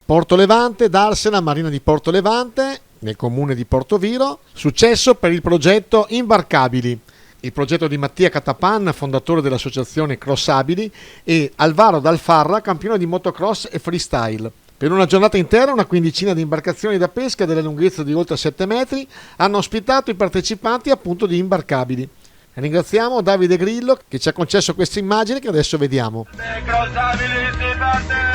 Porto Levante, Darsena, Marina di Porto Levante, nel comune di Portoviro, successo per il progetto Imbarcabili, il progetto di Mattia Catapan, fondatore dell'associazione Crossabili, e Alvaro Dalfarra, campione di motocross e freestyle. Per una giornata intera una quindicina di imbarcazioni da pesca della lunghezza di oltre 7 metri hanno ospitato i partecipanti appunto di Imbarcabili. Ringraziamo Davide Grillo che ci ha concesso queste immagini che adesso vediamo. Crossabili, si parte!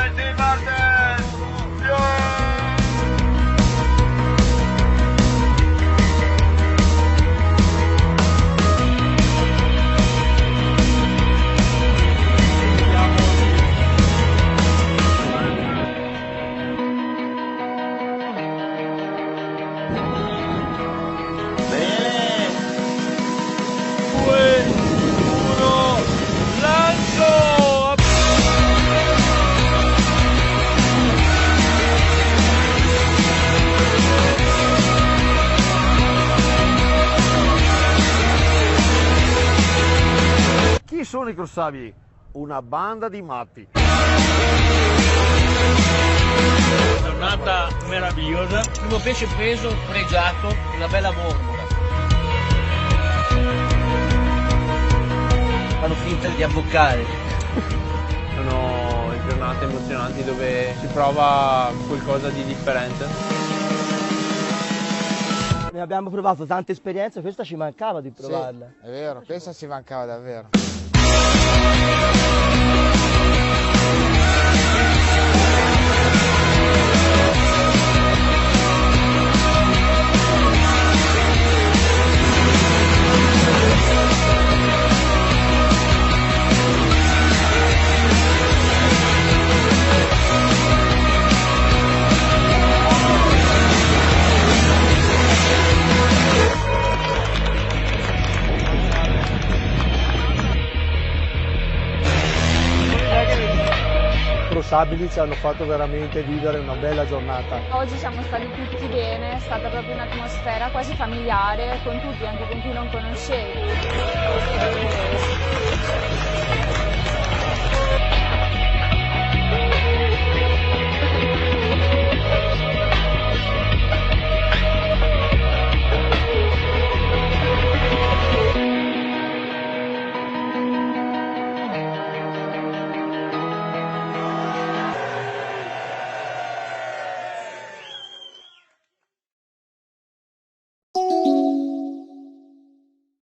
Chi sono i Crossabili? Una banda di matti. Giornata meravigliosa, primo pesce preso, pregiato, una bella mormola. Fanno finta di abboccare. Sono giornate emozionanti dove si prova qualcosa di differente. Ne abbiamo provato tante esperienze, questa ci mancava di provarla. Sì, è vero, questa ci mancava davvero. Crossabili ci hanno fatto veramente vivere una bella giornata. Oggi siamo stati tutti bene, è stata proprio un'atmosfera quasi familiare con tutti, anche con chi non conoscevi.